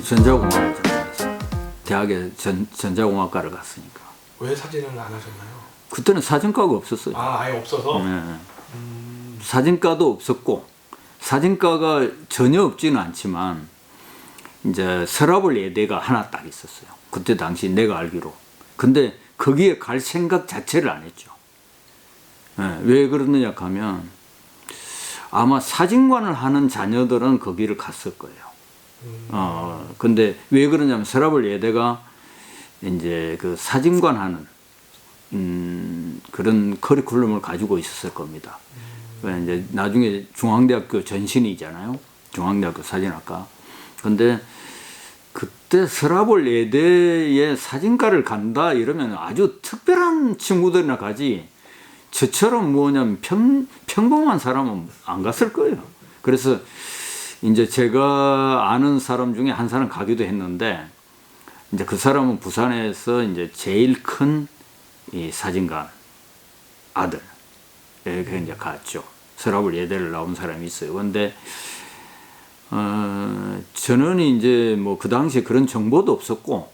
전자공학을 전공했어요. 대학에 전자공학과를 갔으니까. 왜 사진을 안 하셨나요? 그때는 사진과가 없었어요. 아, 아예 없어서? 네. 사진과도 없었고, 사진과가 전혀 없지는 않지만 이제 서라벌 예대가 하나 딱 있었어요. 그때 당시 내가 알기로. 근데 거기에 갈 생각 자체를 안 했죠. 네. 왜 그러느냐 하면 아마 사진관을 하는 자녀들은 거기를 갔을 거예요. 근데 왜 그러냐면 서라벌 예대가 이제 그 사진관 하는 그런 커리큘럼을 가지고 있었을 겁니다. 이제 나중에 중앙대학교 전신이잖아요. 중앙대학교 사진학과. 근데 그때 서라벌 예대에 사진과를 간다 이러면 아주 특별한 친구들이나 가지, 저처럼 뭐냐면 평범한 사람은 안 갔을 거예요. 그래서 이제 제가 아는 사람 중에 한 사람 가기도 했는데, 이제 그 사람은 부산에서 이제 제일 큰 이 사진관 아들, 이렇게 이제 갔죠. 서라벌 예대를 나온 사람이 있어요. 근데 저는 이제 뭐 그 당시에 그런 정보도 없었고,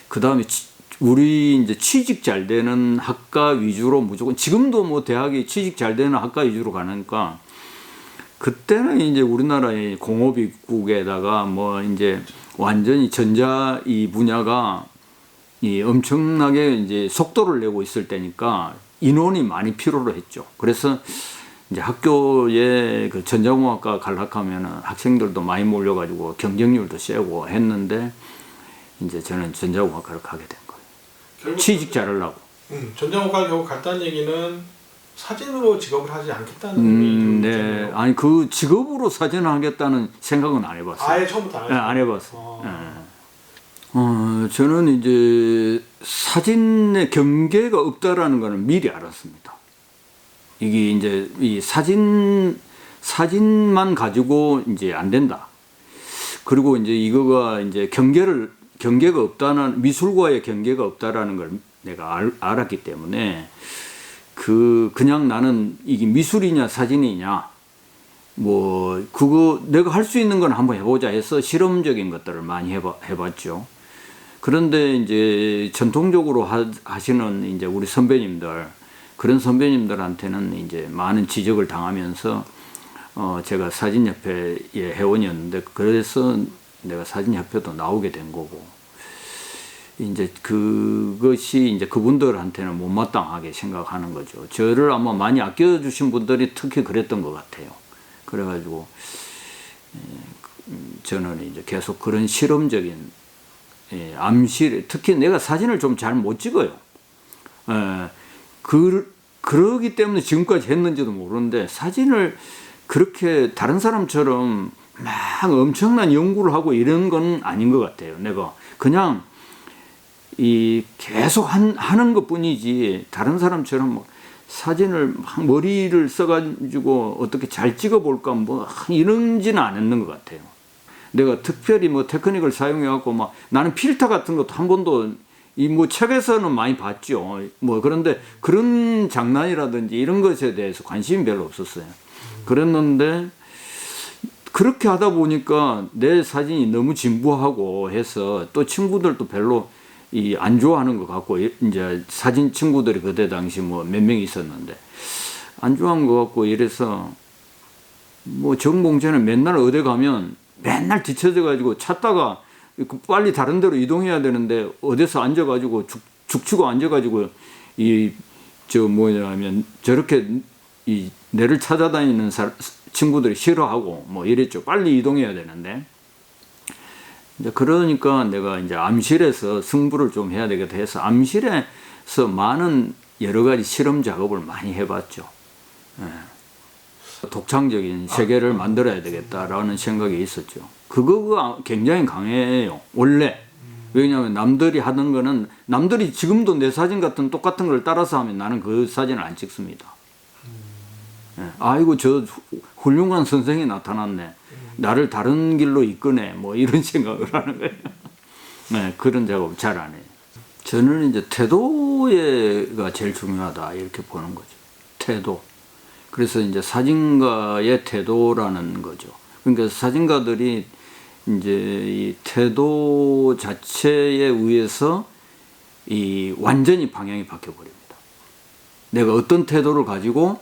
그 다음에 우리 이제 취직 잘 되는 학과 위주로 무조건, 지금도 뭐 대학이 취직 잘 되는 학과 위주로 가니까, 그때는 이제 우리나라의 공업입국에다가 뭐 이제 완전히 전자 이 분야가 이 엄청나게 이제 속도를 내고 있을 때니까 인원이 많이 필요로 했죠. 그래서 이제 학교에 그 전자공학과 갈락하면은 학생들도 많이 몰려가지고 경쟁률도 세고 했는데, 이제 저는 전자공학과를 가게 된 거예요. 취직 잘하려고. 전자공학과 결국 갔다는 얘기는 사진으로 직업을 하지 않겠다는 의미. 네. 아니 그 직업으로 사진을 하겠다는 생각은 안 해봤어요. 아예 처음부터 안 네, 안 해봤어요. 저는 이제 사진의 경계가 없다라는 거는 미리 알았습니다. 이게 이제 이 사진만 가지고 이제 안 된다. 그리고 이제 이거가 이제 경계가 없다는, 미술과의 경계가 없다라는 걸 내가 알았기 때문에, 그냥 나는 이게 미술이냐 사진이냐, 뭐 그거 내가 할 수 있는 건 한번 해보자 해서 실험적인 것들을 많이 해봤죠. 그런데 이제 전통적으로 하시는 이제 우리 선배님들, 그런 선배님들한테는 이제 많은 지적을 당하면서 제가 사진협회의 회원이었는데, 그래서 내가 사진협회도 나오게 된 거고, 이제 그것이 이제 그분들한테는 못마땅하게 생각하는 거죠. 저를 아마 많이 아껴주신 분들이 특히 그랬던 것 같아요. 그래가지고 저는 이제 계속 그런 실험적인 암실, 특히 내가 사진을 좀 잘 못 찍어요. 그러기 때문에 지금까지 했는지도 모르는데, 사진을 그렇게 다른 사람처럼 막 엄청난 연구를 하고 이런 건 아닌 것 같아요. 내가 그냥 계속 하는 것 뿐이지, 다른 사람처럼 막 사진을 막 머리를 써가지고 어떻게 잘 찍어볼까 뭐 이런지는 안 했는 것 같아요. 내가 특별히 뭐 테크닉을 사용해갖고 막, 나는 필터 같은 것도 한 번도 뭐 책에서는 많이 봤죠. 뭐 그런데 그런 장난이라든지 이런 것에 대해서 관심이 별로 없었어요. 그랬는데 그렇게 하다 보니까 내 사진이 너무 진부하고 해서 또 친구들도 별로 안 좋아하는 것 같고, 이제 사진 친구들이 그때 당시 뭐 몇 명 있었는데 안 좋아하는 것 같고, 이래서 뭐 정봉재는 맨날 어디 가면 맨날 뒤쳐져 가지고 찾다가 빨리 다른 데로 이동해야 되는데, 어디서 앉아가지고 죽치고 앉아가지고 뭐냐면 저렇게 내를 찾아다니는 친구들이 싫어하고 뭐 이랬죠. 빨리 이동해야 되는데. 이제 그러니까 내가 이제 암실에서 승부를 좀 해야 되겠다 해서 암실에서 많은 여러 가지 실험 작업을 많이 해봤죠. 독창적인 세계를 만들어야 되겠다라는 생각이 있었죠. 그거가 굉장히 강해요, 원래. 왜냐하면 남들이 하던 거는, 남들이 지금도 내 사진 같은 똑같은 걸 따라서 하면 나는 그 사진을 안 찍습니다. 아이고 저 훌륭한 선생이 나타났네, 나를 다른 길로 이끄네, 뭐 이런 생각을 하는 거예요. 네, 그런 작업 잘 안 해요. 저는 이제 태도가 제일 중요하다 이렇게 보는 거죠. 태도. 그래서 이제 사진가의 태도라는 거죠. 그러니까 사진가들이 이제 이 태도 자체에 의해서 이 완전히 방향이 바뀌어 버립니다. 내가 어떤 태도를 가지고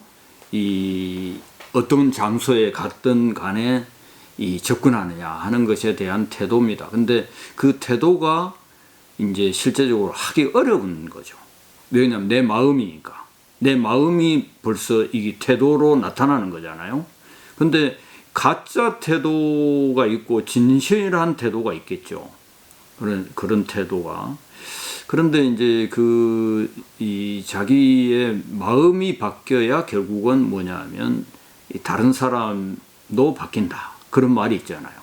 이 어떤 장소에 갔든 간에 이 접근하느냐 하는 것에 대한 태도입니다. 근데 그 태도가 이제 실제적으로 하기 어려운 거죠. 왜냐하면 내 마음이니까. 내 마음이 벌써 이게 태도로 나타나는 거잖아요. 근데 가짜 태도가 있고 진실한 태도가 있겠죠. 그런 태도가. 그런데 이제 이 자기의 마음이 바뀌어야 결국은 뭐냐면 다른 사람도 바뀐다. 그런 말이 있잖아요.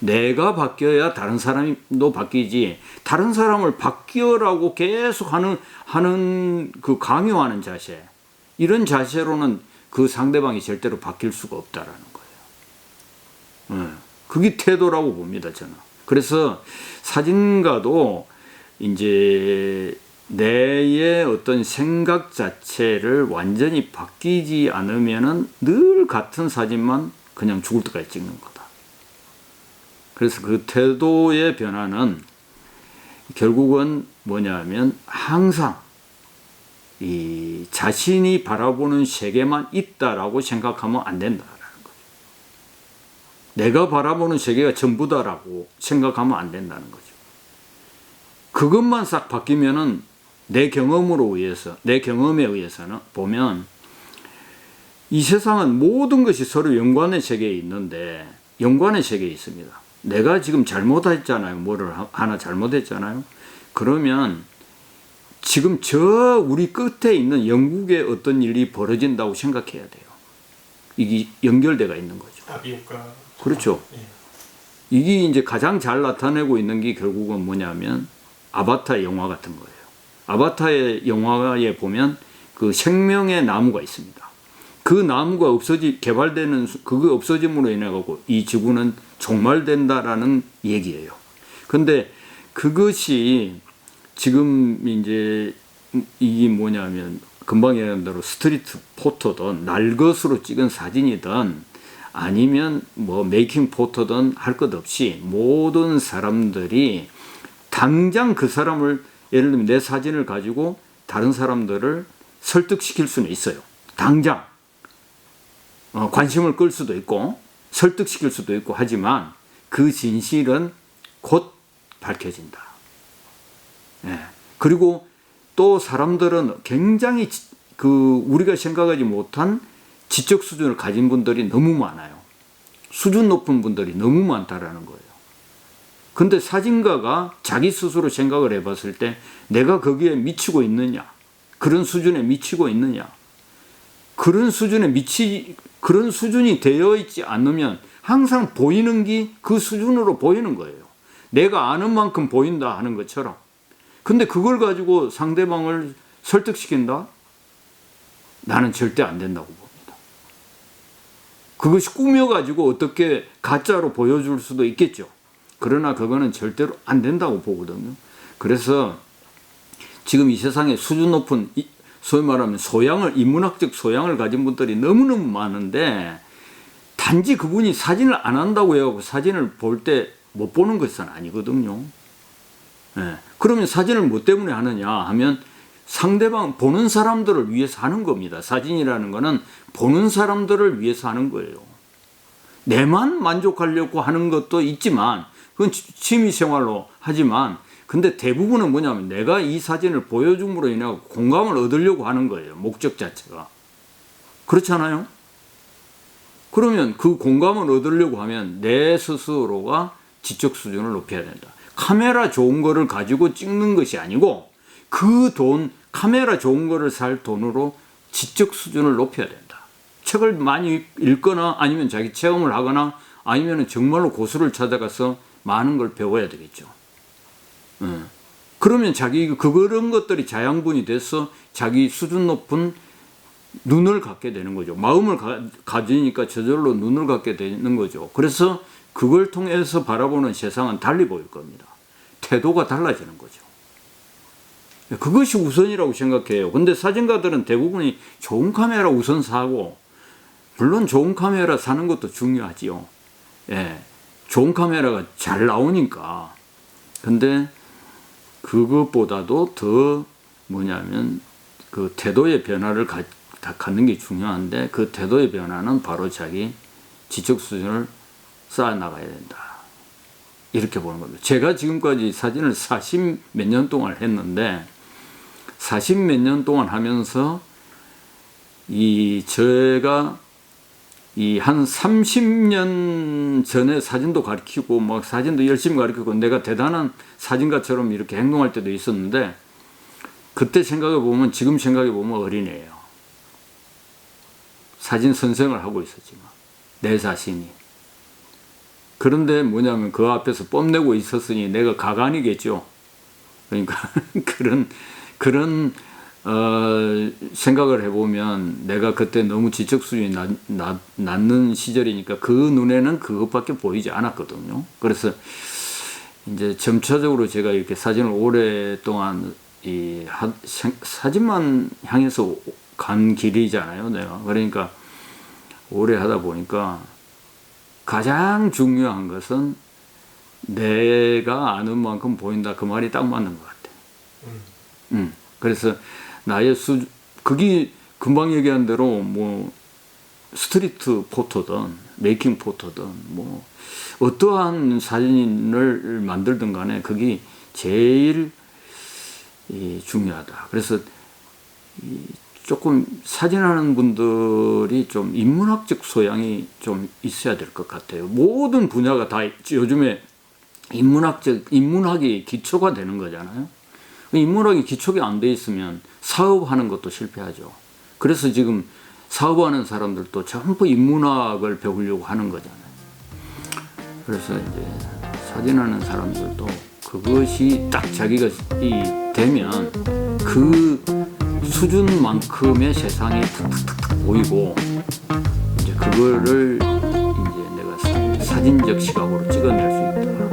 내가 바뀌어야 다른 사람도 바뀌지, 다른 사람을 바뀌어라고 계속 하는 그 강요하는 자세, 이런 자세로는 그 상대방이 절대로 바뀔 수가 없다라는 거예요. 그게 태도라고 봅니다, 저는. 그래서 사진가도 이제 내의 어떤 생각 자체를 완전히 바뀌지 않으면은 늘 같은 사진만 그냥 죽을 때까지 찍는 거다. 그래서 그 태도의 변화는 결국은 뭐냐면 항상 이 자신이 바라보는 세계만 있다라고 생각하면 안 된다라는 거죠. 내가 바라보는 세계가 전부다라고 생각하면 안 된다는 거죠. 그것만 싹 바뀌면은 내 경험에 의해서는 보면 이 세상은 모든 것이 서로 연관의 세계에 있는데, 연관의 세계에 있습니다. 내가 지금 잘못했잖아요. 뭐를 하나 잘못했잖아요. 그러면 지금 저 우리 끝에 있는 영국에 어떤 일이 벌어진다고 생각해야 돼요. 이게 연결돼가 있는 거죠. 비효과. 그렇죠. 예. 이게 이제 가장 잘 나타내고 있는 게 결국은 뭐냐면 아바타 영화 같은 거예요. 아바타의 영화에 보면 그 생명의 나무가 있습니다. 그 나무가 개발되는, 그게 없어짐으로 인해 갖고 이 지구는 종말된다라는 얘기예요. 근데 그것이 지금 이제 이게 뭐냐면 금방 얘기한 대로 스트리트 포토든 날것으로 찍은 사진이든 아니면 뭐 메이킹 포토든 할 것 없이 모든 사람들이 당장 그 사람을, 예를 들면 내 사진을 가지고 다른 사람들을 설득시킬 수는 있어요. 당장 관심을 끌 수도 있고 설득시킬 수도 있고 하지만 그 진실은 곧 밝혀진다. 예. 그리고 또 사람들은 굉장히 우리가 생각하지 못한 지적 수준을 가진 분들이 너무 많아요. 수준 높은 분들이 너무 많다라는 거예요. 근데 사진가가 자기 스스로 생각을 해봤을 때 내가 거기에 미치고 있느냐, 그런 수준에 미치고 있느냐, 그런 수준이 되어 있지 않으면 항상 보이는 게 그 수준으로 보이는 거예요. 내가 아는 만큼 보인다 하는 것처럼. 근데 그걸 가지고 상대방을 설득시킨다? 나는 절대 안 된다고 봅니다. 그것이 꾸며가지고 어떻게 가짜로 보여줄 수도 있겠죠. 그러나 그거는 절대로 안 된다고 보거든요. 그래서 지금 이 세상에 수준 높은, 소위 말하면 인문학적 소양을 가진 분들이 너무너무 많은데, 단지 그분이 사진을 안 한다고 해갖고 사진을 볼 때 못 보는 것은 아니거든요. 예. 그러면 사진을 뭐 때문에 하느냐 하면 상대방, 보는 사람들을 위해서 하는 겁니다. 사진이라는 거는 보는 사람들을 위해서 하는 거예요. 내만 만족하려고 하는 것도 있지만, 그건 취미생활로 하지만, 근데 대부분은 뭐냐면 내가 이 사진을 보여줌으로 인해 공감을 얻으려고 하는 거예요. 목적 자체가. 그렇잖아요? 그러면 그 공감을 얻으려고 하면 내 스스로가 지적 수준을 높여야 된다. 카메라 좋은 거를 가지고 찍는 것이 아니고 카메라 좋은 거를 살 돈으로 지적 수준을 높여야 된다. 책을 많이 읽거나 아니면 자기 체험을 하거나 아니면 정말로 고수를 찾아가서 많은 걸 배워야 되겠죠. 그러면 그런 것들이 자양분이 돼서 자기 수준 높은 눈을 갖게 되는 거죠. 마음을 가지니까 저절로 눈을 갖게 되는 거죠. 그래서 그걸 통해서 바라보는 세상은 달리 보일 겁니다. 태도가 달라지는 거죠. 그것이 우선이라고 생각해요. 근데 사진가들은 대부분이 좋은 카메라 우선 사고, 물론 좋은 카메라 사는 것도 중요하지요. 예. 좋은 카메라가 잘 나오니까. 근데 그것보다도 더 뭐냐면 그 태도의 변화를 갖는 게 중요한데, 그 태도의 변화는 바로 자기 지적 수준을 쌓아 나가야 된다. 이렇게 보는 겁니다. 제가 지금까지 사진을 40 몇 년 동안 했는데, 40 몇 년 동안 하면서 제가 한 30년 전에 사진도 가르치고 막 사진도 열심히 가르치고 내가 대단한 사진가처럼 이렇게 행동할 때도 있었는데, 그때 생각해 보면, 지금 생각해 보면 어린애예요. 사진 선생을 하고 있었지만 내 자신이. 그런데 뭐냐면 그 앞에서 뽐내고 있었으니 내가 가관이겠죠. 그러니까 그런 생각을 해보면, 내가 그때 너무 지적 수준이 낮는 시절이니까 그 눈에는 그것밖에 보이지 않았거든요. 그래서 이제 점차적으로 제가 이렇게 사진을 오랫동안 사진만 향해서 간 길이잖아요, 내가. 그러니까 오래 하다 보니까 가장 중요한 것은 내가 아는 만큼 보인다. 그 말이 딱 맞는 것 같아요. 그래서 나의 그게 금방 얘기한 대로 뭐 스트리트 포토든 메이킹 포토든 뭐 어떠한 사진을 만들든 간에 그게 제일 중요하다. 그래서 조금 사진하는 분들이 좀 인문학적 소양이 좀 있어야 될 것 같아요. 모든 분야가 다 요즘에 인문학이 기초가 되는 거잖아요. 인문학이 기초가 안 돼 있으면 사업하는 것도 실패하죠. 그래서 지금 사업하는 사람들도 전부 인문학을 배우려고 하는 거잖아요. 그래서 이제 사진하는 사람들도 그것이 딱 자기가 되면 그 수준만큼의 세상이 탁탁탁 보이고, 이제 그거를 이제 내가 사진적 시각으로 찍어낼 수 있다.